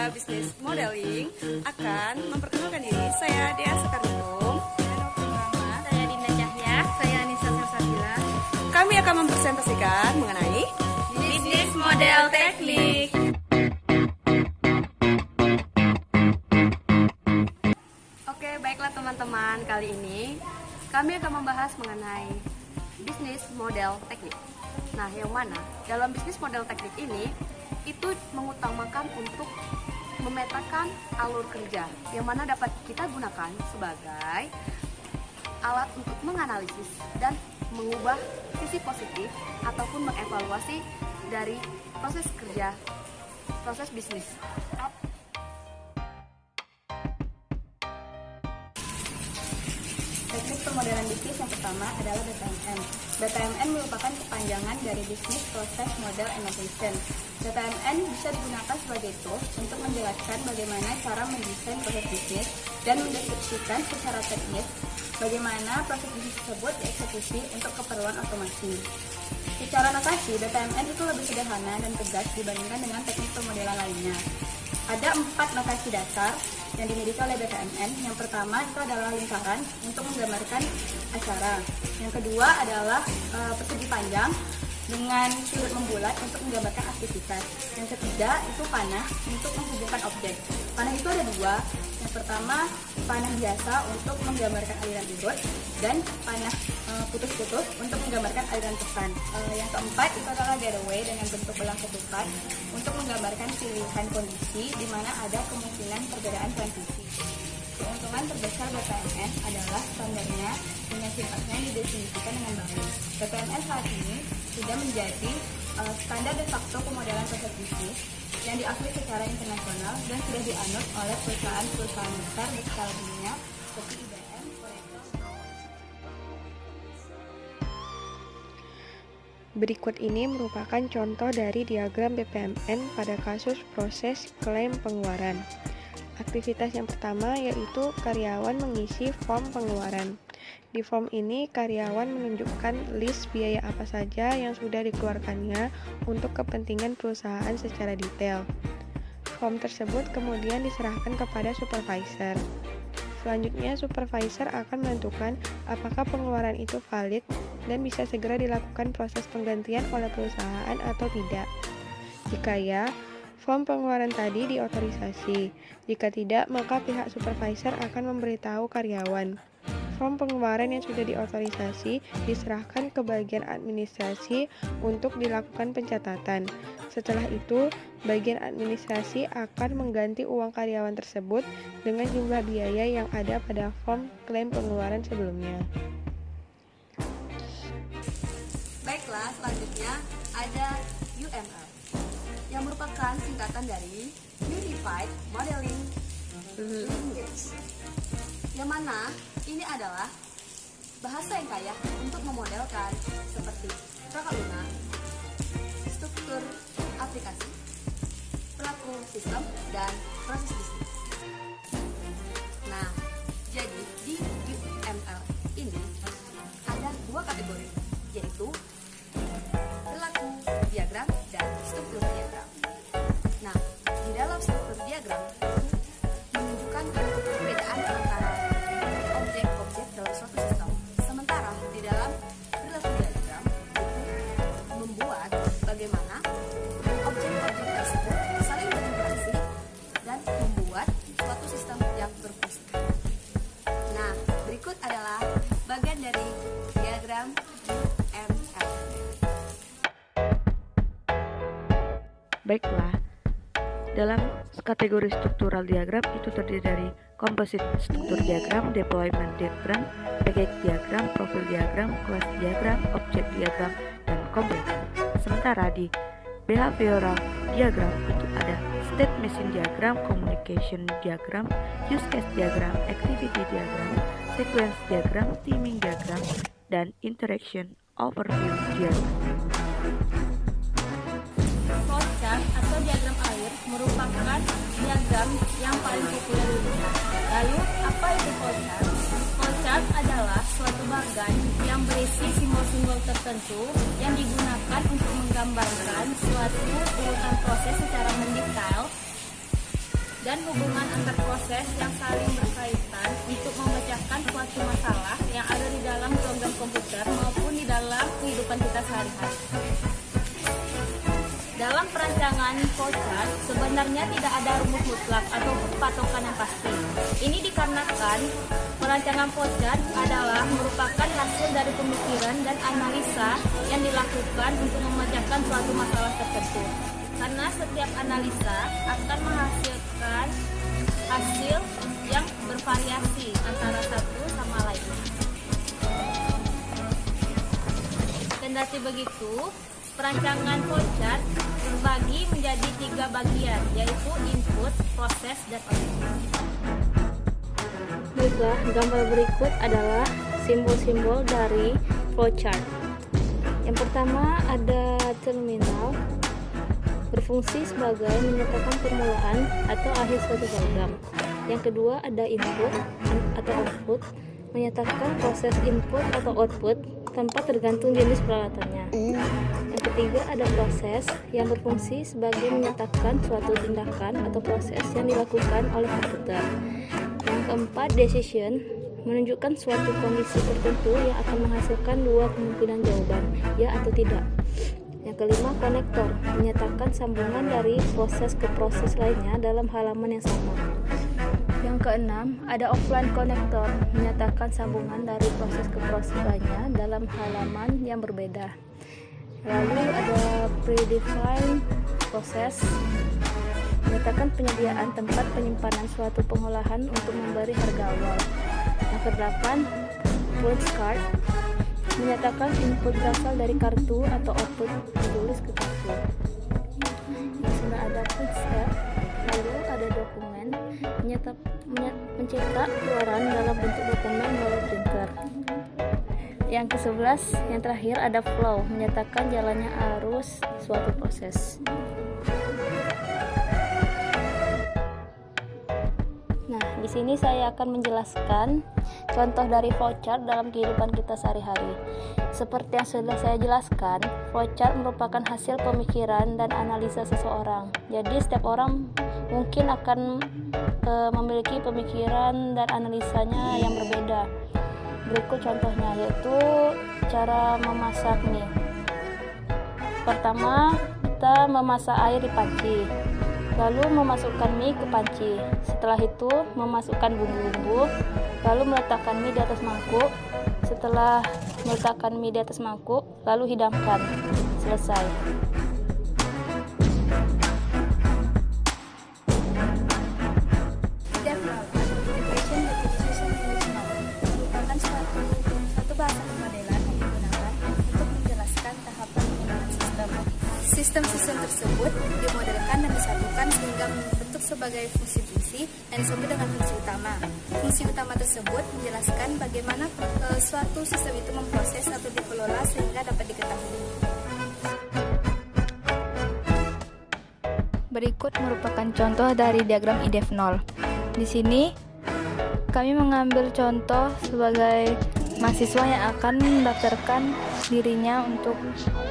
Media Business Modeling akan memperkenalkan diri. Saya Dea Soekarno. Saya Dinda Cahya. Saya Anissa Salsabila. Kami akan mempresentasikan mengenai Bisnis Model Teknik. Oke, baiklah teman-teman, kali ini kami akan membahas mengenai bisnis model teknik. Nah, yang mana dalam bisnis model teknik ini itu mengutamakan untuk memetakan alur kerja yang mana dapat kita gunakan sebagai alat untuk menganalisis dan mengubah sisi positif ataupun mengevaluasi dari proses kerja, proses bisnis. Teknik pemodelan bisnis yang pertama adalah BPMN. BPMN merupakan kepanjangan dari Business Process Model Annotation. BPMN bisa digunakan sebagai tools untuk menjelaskan bagaimana cara mendesain proses bisnis dan mendeskripsikan secara teknis bagaimana proses bisnis tersebut dieksekusi untuk keperluan otomasi. Secara notasi, BPMN itu lebih sederhana dan tegas dibandingkan dengan teknik pemodelan lainnya. Ada 4 notasi dasar yang dimiliki oleh BPMN. Yang pertama itu adalah lingkaran untuk menggambarkan acara. Yang kedua adalah persegi panjang dengan sudut membulat untuk menggambarkan aktivitas. Yang ketiga itu panah untuk menghubungkan objek. Panah itu ada 2. Yang pertama panah biasa untuk menggambarkan aliran urut dan panah putus-putus untuk menggambarkan aliran pesan. Yang keempat itu adalah getaway dengan bentuk belang ketupat untuk menggambarkan pilihan kondisi di mana ada kemungkinan perbedaan transisi. Keuntungan terbesar BPMN adalah standarnya dengan sifatnya didefinisikan dengan baik. BPMN saat ini sudah menjadi standar de facto pemodelan proses bisnis yang diakui secara internasional dan sudah dianut oleh perusahaan-perusahaan besar di skala dunia seperti IBM, Oracle. Berikut ini merupakan contoh dari diagram BPMN pada kasus proses klaim pengeluaran. Aktivitas yang pertama yaitu karyawan mengisi form pengeluaran. Di form ini, karyawan menunjukkan list biaya apa saja yang sudah dikeluarkannya untuk kepentingan perusahaan secara detail. Form tersebut kemudian diserahkan kepada supervisor. Selanjutnya, supervisor akan menentukan apakah pengeluaran itu valid dan bisa segera dilakukan proses penggantian oleh perusahaan atau tidak. Jika ya, form pengeluaran tadi diotorisasi. Jika tidak, maka pihak supervisor akan memberitahu karyawan. Form pengeluaran yang sudah diotorisasi diserahkan ke bagian administrasi untuk dilakukan pencatatan. Setelah itu, bagian administrasi akan mengganti uang karyawan tersebut dengan jumlah biaya yang ada pada form klaim pengeluaran sebelumnya. Baiklah, selanjutnya ada UML yang merupakan singkatan dari Unified Modeling Language, yang mana ini adalah bahasa yang kaya untuk memodelkan seperti perangkat lunak, struktur aplikasi, pelaku sistem, dan proses bisnis. Nah, jadi di UML ini ada 2 kategori, yaitu perilaku diagram dan struktur diagram. Nah, di dalam struktur diagram menunjukkan perbedaan antara objek-objek dalam suatu sistem. Sementara di dalam perilaku diagram itu membuat bagaimana objek-objek tersebut saling berinteraksi dan membuat suatu sistem yang berfungsi. Nah, berikut adalah bagian dari diagram UML. Baiklah, dalam kategori struktural diagram itu terdiri dari composite struktur diagram, deployment diagram, package diagram, profil diagram, class diagram, object diagram, dan kompleks. Sementara di behavioral diagram itu ada state machine diagram, communication diagram, use case diagram, activity diagram, sequence diagram, teaming diagram, dan interaction overview diagram. Flowchart atau diagram alir merupakan diagram yang paling populer di dunia. Lalu, apa itu flowchart? Flowchart adalah suatu bagan yang berisi simbol-simbol tertentu yang digunakan untuk menggambarkan suatu urutan proses secara mendetail dan hubungan antar proses yang saling berkaitan untuk memecahkan suatu masalah yang ada di dalam program komputer maupun di dalam kehidupan kita sehari-hari. Dalam perancangan flowchart, sebenarnya tidak ada rumus mutlak atau patokan yang pasti. Ini dikarenakan perancangan flowchart adalah merupakan hasil dari pemikiran dan analisa yang dilakukan untuk memecahkan suatu masalah tertentu. Karena setiap analisa akan menghasilkan hasil yang bervariasi antara satu sama lain. Kendati begitu, perancangan flowchart terbagi menjadi 3 bagian, yaitu input, proses, dan output. Baiklah, gambar berikut adalah simbol-simbol dari flowchart. Yang pertama ada terminal, berfungsi sebagai menyatakan permulaan atau akhir suatu program. Yang kedua ada input atau output, menyatakan proses input atau output tanpa tergantung jenis peralatannya. Yang ketiga ada proses yang berfungsi sebagai menyatakan suatu tindakan atau proses yang dilakukan oleh komputer. Yang keempat decision, menunjukkan suatu kondisi tertentu yang akan menghasilkan 2 kemungkinan jawaban, ya atau tidak. Yang kelima konektor, menyatakan sambungan dari proses ke proses lainnya dalam halaman yang sama. Yang keenam, ada offline connector, menyatakan sambungan dari proses ke proses lainnya dalam halaman yang berbeda. Lalu ada predefined process, menyatakan penyediaan tempat penyimpanan suatu pengolahan untuk memberi harga awal. Yang kedelapan, punch card, menyatakan input berasal dari kartu atau output ditulis ke kartu. Yang sembilan ada punch step, lalu ada dokumen, mencetak keluaran dalam bentuk dokumen melalui printer. Yang ke-11, yang terakhir ada flow, menyatakan jalannya arus suatu proses. Nah, di sini saya akan menjelaskan contoh dari flowchart dalam kehidupan kita sehari-hari. Seperti yang sudah saya jelaskan, flowchart merupakan hasil pemikiran dan analisa seseorang. Jadi setiap orang mungkin akan memiliki pemikiran dan analisanya yang berbeda. Berikut contohnya, yaitu cara memasak mie. Pertama, kita memasak air di panci, lalu memasukkan mie ke panci. Setelah itu memasukkan bumbu-bumbu, lalu meletakkan mie di atas mangkuk. Setelah meletakkan mie di atas mangkuk, lalu hidangkan. Selesai. Merupakan suatu bahasa pemodelan yang digunakan untuk menjelaskan tahapan penggunaan sistem. Sistem-sistem tersebut dimodelkan dan disatukan sehingga membentuk sebagai fungsi-fungsi yang disebut dengan fungsi utama. Fungsi utama tersebut menjelaskan bagaimana suatu sistem itu memproses atau dikelola sehingga dapat diketahui. Berikut merupakan contoh dari diagram IDEF 0. Di sini kami mengambil contoh sebagai mahasiswa yang akan mendaftarkan dirinya untuk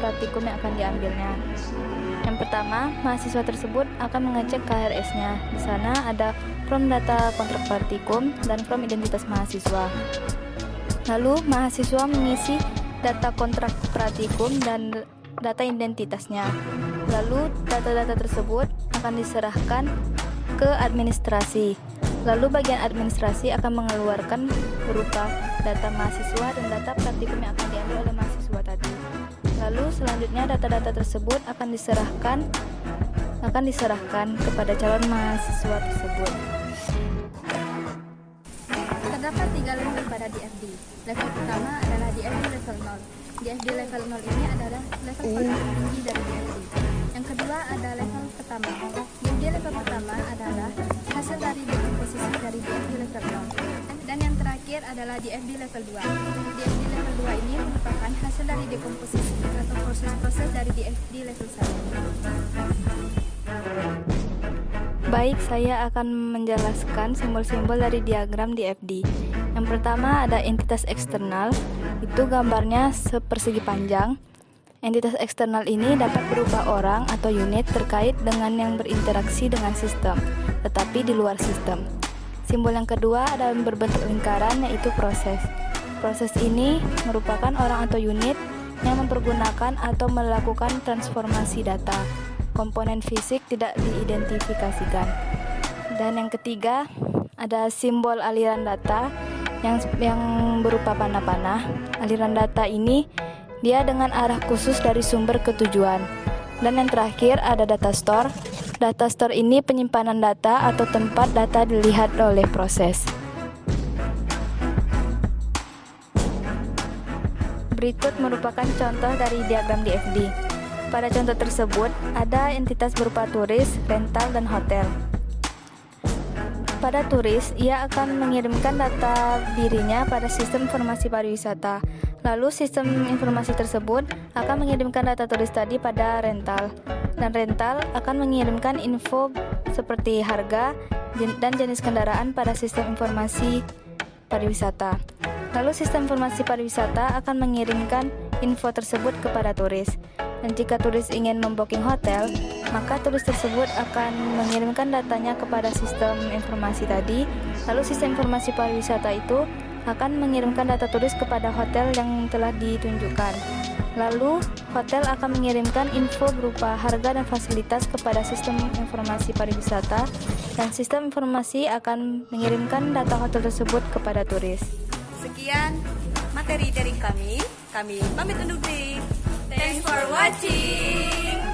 praktikum yang akan diambilnya. Yang pertama, mahasiswa tersebut akan mengecek KRS-nya. Di sana ada from data kontrak praktikum dan from identitas mahasiswa. Lalu mahasiswa mengisi data kontrak praktikum dan data identitasnya. Lalu data-data tersebut akan diserahkan ke administrasi. Lalu bagian administrasi akan mengeluarkan berupa data mahasiswa dan data praktikum yang akan diambil oleh mahasiswa tadi. Lalu selanjutnya data-data tersebut akan diserahkan kepada calon mahasiswa tersebut. Terdapat 3 level pada DFD. Level pertama adalah DFD level 0. DFD level 0 ini adalah level paling tinggi dari DFD. Yang kedua ada level pertama. DFD level pertama adalah hasil dari dekomposisi dari DFD level 0. Dan yang terakhir adalah DFD level 2. DFD level 2 ini merupakan hasil dari dekomposisi atau proses-proses dari DFD level 1. Baik, saya akan menjelaskan simbol-simbol dari diagram DFD. Yang pertama ada entitas eksternal, itu gambarnya sepersegi panjang. Entitas eksternal ini dapat berupa orang atau unit terkait dengan yang berinteraksi dengan sistem. tetapi di luar sistem. Simbol yang kedua adalah berbentuk lingkaran, yaitu proses. Proses ini merupakan orang atau unit yang mempergunakan atau melakukan transformasi data. Komponen fisik tidak diidentifikasikan. Dan yang ketiga, ada simbol aliran data yang berupa panah-panah. Aliran data ini dia dengan arah khusus dari sumber ke tujuan. Dan yang terakhir ada data store. Data store ini penyimpanan data atau tempat data dilihat oleh proses. Berikut merupakan contoh dari diagram DFD. Pada contoh tersebut, ada entitas berupa turis, rental, dan hotel. Pada turis, ia akan mengirimkan data dirinya pada sistem informasi pariwisata. Lalu sistem informasi tersebut akan mengirimkan data turis tadi pada rental. Dan rental akan mengirimkan info seperti harga dan jenis kendaraan pada sistem informasi pariwisata. Lalu sistem informasi pariwisata akan mengirimkan info tersebut kepada turis. Dan jika turis ingin membooking hotel, maka turis tersebut akan mengirimkan datanya kepada sistem informasi tadi. Lalu sistem informasi pariwisata itu akan mengirimkan data turis kepada hotel yang telah ditunjukkan. Lalu hotel akan mengirimkan info berupa harga dan fasilitas kepada sistem informasi pariwisata, dan sistem informasi akan mengirimkan data hotel tersebut kepada turis. Sekian materi dari kami pamit undur diri. Thanks for watching.